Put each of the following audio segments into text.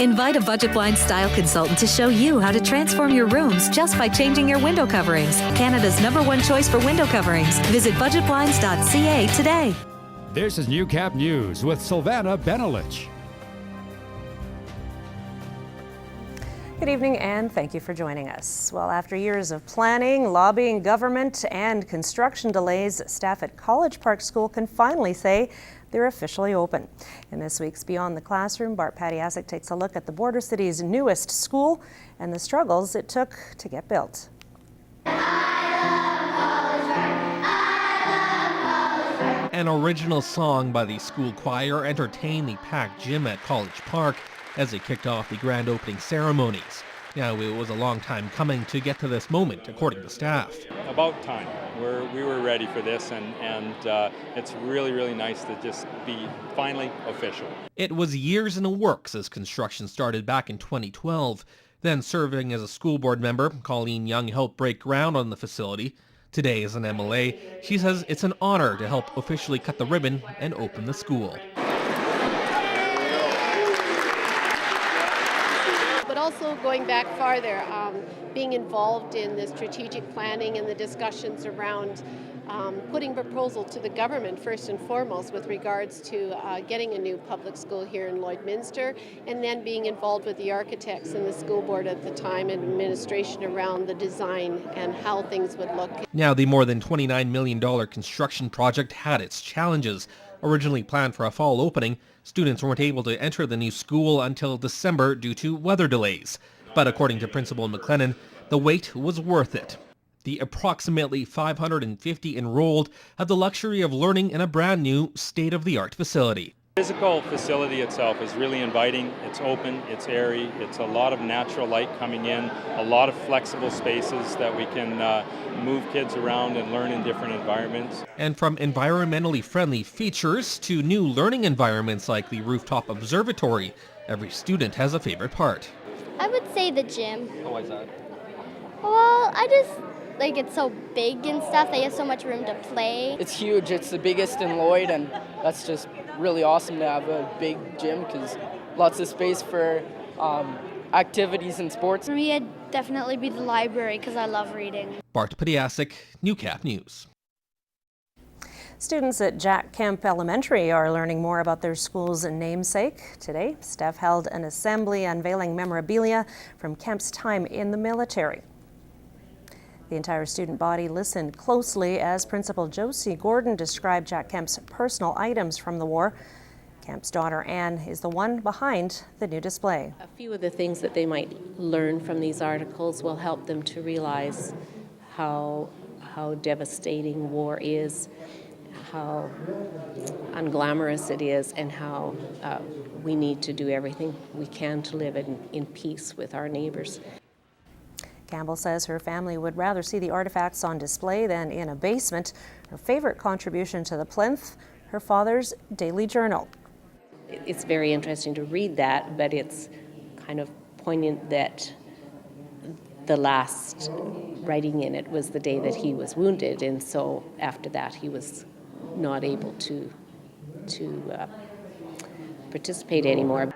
Invite a Budget Blinds style consultant to show you how to transform your rooms just by changing your window coverings. Canada's #1 choice for window coverings. Visit budgetblinds.ca today. This is Newcap News with Silvana Benelich. Good evening and thank you for joining us. Well, after years of planning, lobbying government, and construction delays, staff at College Park School can finally say they're officially open. In this week's Beyond the Classroom, Bart Patiasek takes a look at the border city's newest school and the struggles it took to get built. An original song by the school choir entertained the packed gym at College Park as it kicked off the grand opening ceremonies. Now, it was a long time coming to get to this moment, according to staff. About time. We were ready for this, and it's really, really nice to just be finally official. It was years in the works as construction started back in 2012. Then serving as a school board member, Colleen Young helped break ground on the facility. Today, as an MLA, she says it's an honor to help officially cut the ribbon and open the school. But also going back farther, being involved in the strategic planning and the discussions around putting proposal to the government first and foremost with regards to getting a new public school here in Lloydminster, and then being involved with the architects and the school board at the time and administration around the design and how things would look. Now, the more than $29 million construction project had its challenges. Originally planned for a fall opening, students weren't able to enter the new school until December due to weather delays. But according to Principal McLennan, the wait was worth it. The approximately 550 enrolled have the luxury of learning in a brand new state-of-the-art facility. The physical facility itself is really inviting. It's open, it's airy, it's a lot of natural light coming in, a lot of flexible spaces that we can move kids around and learn in different environments. And from environmentally friendly features to new learning environments like the rooftop observatory, every student has a favorite part. I would say the gym. Why is that? Well, I just like it's so big and stuff. They have so much room to play. It's huge. It's the biggest in Lloyd, and that's just really awesome to have a big gym because lots of space for activities and sports. For me, it'd definitely be the library because I love reading. Bart Patiasek, Newcap News. Students at Jack Kemp Elementary are learning more about their school's namesake. Today, staff held an assembly unveiling memorabilia from Kemp's time in the military. The entire student body listened closely as Principal Josie Gordon described Jack Kemp's personal items from the war. Kemp's daughter Anne is the one behind the new display. A few of the things that they might learn from these articles will help them to realize how devastating war is, how unglamorous it is, and how we need to do everything we can to live in peace with our neighbors. Campbell says her family would rather see the artifacts on display than in a basement. Her favorite contribution to the plinth, her father's daily journal. It's very interesting to read that, but it's kind of poignant that the last writing in it was the day that he was wounded, and so after that he was not able to participate anymore.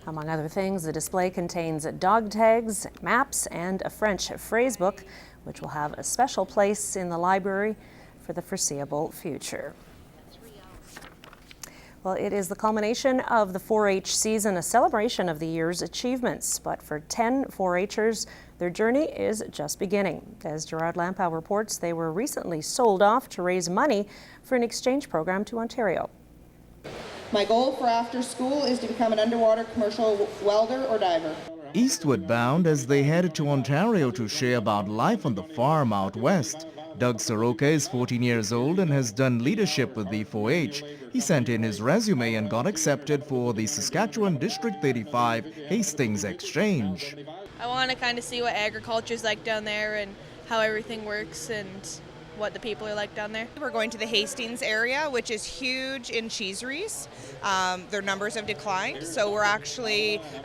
Among other things, the display contains dog tags, maps, and a French phrase book, which will have a special place in the library for the foreseeable future. Well, it is the culmination of the 4-H season, a celebration of the year's achievements. But for 10 4-H'ers, their journey is just beginning. As Gerard Lampow reports, they were recently sold off to raise money for an exchange program to Ontario. My goal for after school is to become an underwater commercial welder or diver. Eastward bound as they headed to Ontario to share about life on the farm out west. Doug Soroka is 14 years old and has done leadership with the 4-H. He sent in his resume and got accepted for the Saskatchewan District 35 Hastings Exchange. I want to kind of see what agriculture is like down there and how everything works and what the people are like down there. We're going to the Hastings area, which is huge in cheeseries. Their numbers have declined, so I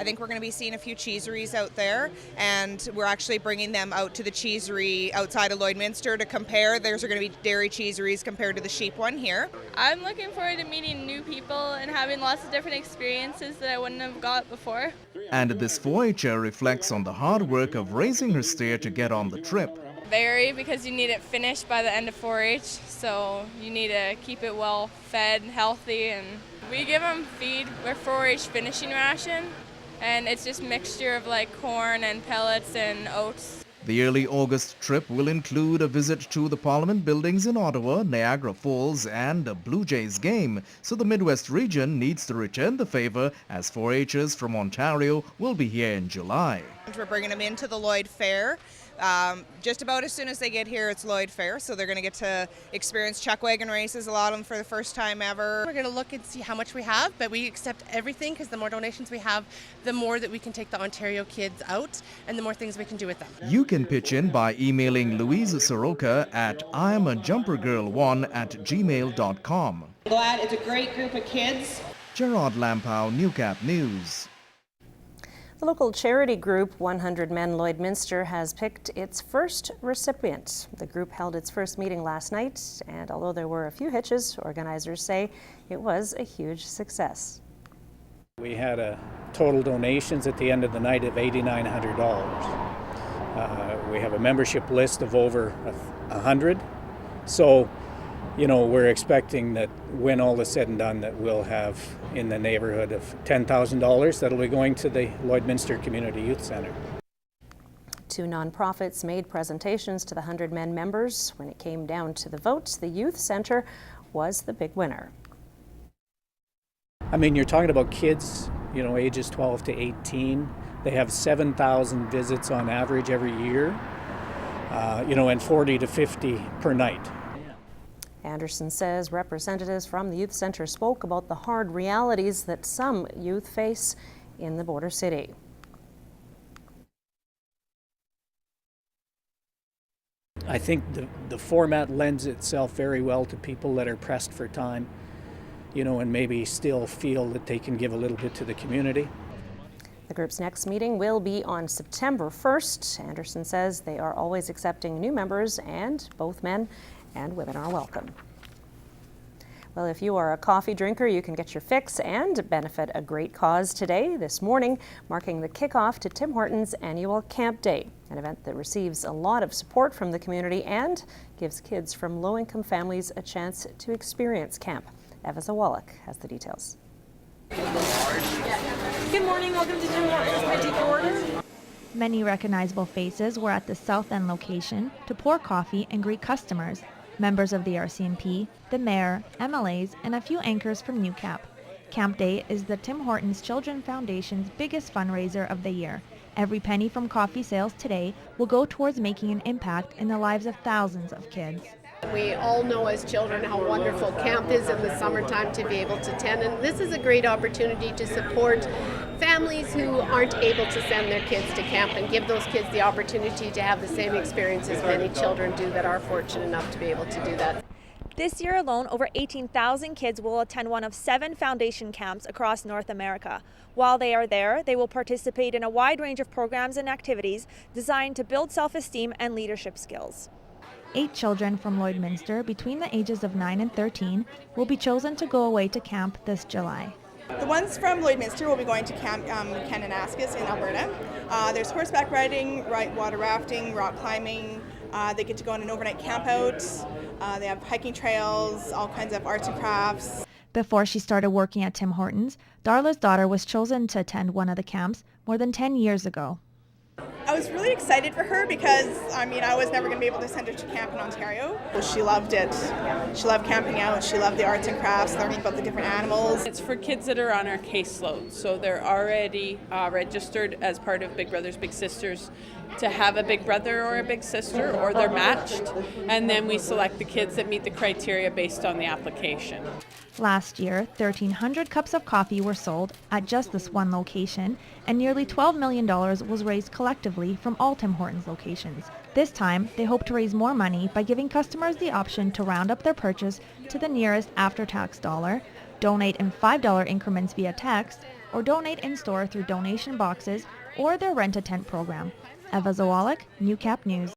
think we're going to be seeing a few cheeseries out there, and we're actually bringing them out to the cheesery outside of Lloydminster to compare. There's going to be dairy cheeseries compared to the sheep one here. I'm looking forward to meeting new people and having lots of different experiences that I wouldn't have got before. And this 4-H'er reflects on the hard work of raising her steer to get on the trip. Very, because you need it finished by the end of 4-H, so you need to keep it well fed, healthy, and we give them feed. We're 4-H finishing ration, and it's just mixture of like corn and pellets and oats. The early August trip will include a visit to the Parliament buildings in Ottawa, Niagara Falls, and a Blue Jays game, so the Midwest region needs to return the favor as 4-H'ers from Ontario will be here in July. We're bringing them into the Lloyd Fair. Just about as soon as they get here, it's Lloyd Fair, so they're going to get to experience chuck wagon races, a lot of them for the first time ever. We're going to look and see how much we have, but we accept everything because the more donations we have, the more that we can take the Ontario kids out and the more things we can do with them. You can pitch in by emailing Louise Soroka at iamajumpergirl1@gmail.com. Glad it's a great group of kids. Gerard Lampow, Newcap News. The local charity group 100 Men Lloydminster has picked its first recipient. The group held its first meeting last night, and although there were a few hitches, organizers say it was a huge success. We had a total donations at the end of the night of $8,900. We have a membership list of over 100. So, we're expecting that when all is said and done that we'll have in the neighborhood of $10,000 that'll be going to the Lloydminster Community Youth Centre. 2 nonprofits made presentations to the 100 Men members. When it came down to the vote, the Youth Centre was the big winner. I mean, you're talking about kids, ages 12 to 18. They have 7,000 visits on average every year, and 40 to 50 per night. Anderson says representatives from the Youth Centre spoke about the hard realities that some youth face in the border city. I think the format lends itself very well to people that are pressed for time, and maybe still feel that they can give a little bit to the community. The group's next meeting will be on September 1st. Anderson says they are always accepting new members, and both men and women are welcome. Well, if you are a coffee drinker, you can get your fix and benefit a great cause today, this morning, marking the kickoff to Tim Hortons' annual Camp Day, an event that receives a lot of support from the community and gives kids from low-income families a chance to experience camp. Eva Zawalik has the details. Good morning, welcome to Tim Hortons. Can I take your order? Many recognizable faces were at the South End location to pour coffee and greet customers, members of the RCMP, the mayor, MLAs, and a few anchors from Newcap. Camp Day is the Tim Hortons Children Foundation's biggest fundraiser of the year. Every penny from coffee sales today will go towards making an impact in the lives of thousands of kids. We all know as children how wonderful camp is in the summertime to be able to attend, and this is a great opportunity to support families who aren't able to send their kids to camp and give those kids the opportunity to have the same experience as many children do that are fortunate enough to be able to do that. This year alone, over 18,000 kids will attend one of 7 foundation camps across North America. While they are there, they will participate in a wide range of programs and activities designed to build self-esteem and leadership skills. 8 children from Lloydminster between the ages of 9 and 13 will be chosen to go away to camp this July. The ones from Lloydminster will be going to Camp Kananaskis in Alberta. There's horseback riding, water rafting, rock climbing. They get to go on an overnight camp out. They have hiking trails, all kinds of arts and crafts. Before she started working at Tim Hortons, Darla's daughter was chosen to attend one of the camps more than 10 years ago. I was really excited for her because, I was never going to be able to send her to camp in Ontario. Well, she loved it. She loved camping out. She loved the arts and crafts, learning about the different animals. It's for kids that are on our caseload, so they're already registered as part of Big Brothers Big Sisters, to have a big brother or a big sister, or they're matched, and then we select the kids that meet the criteria based on the application. Last year, 1,300 cups of coffee were sold at just this one location, and nearly $12 million was raised collectively from all Tim Hortons locations. This time, they hope to raise more money by giving customers the option to round up their purchase to the nearest after-tax dollar, donate in $5 increments via text, or donate in-store through donation boxes or their rent-a-tent program. Eva Zawalik, Newcap News.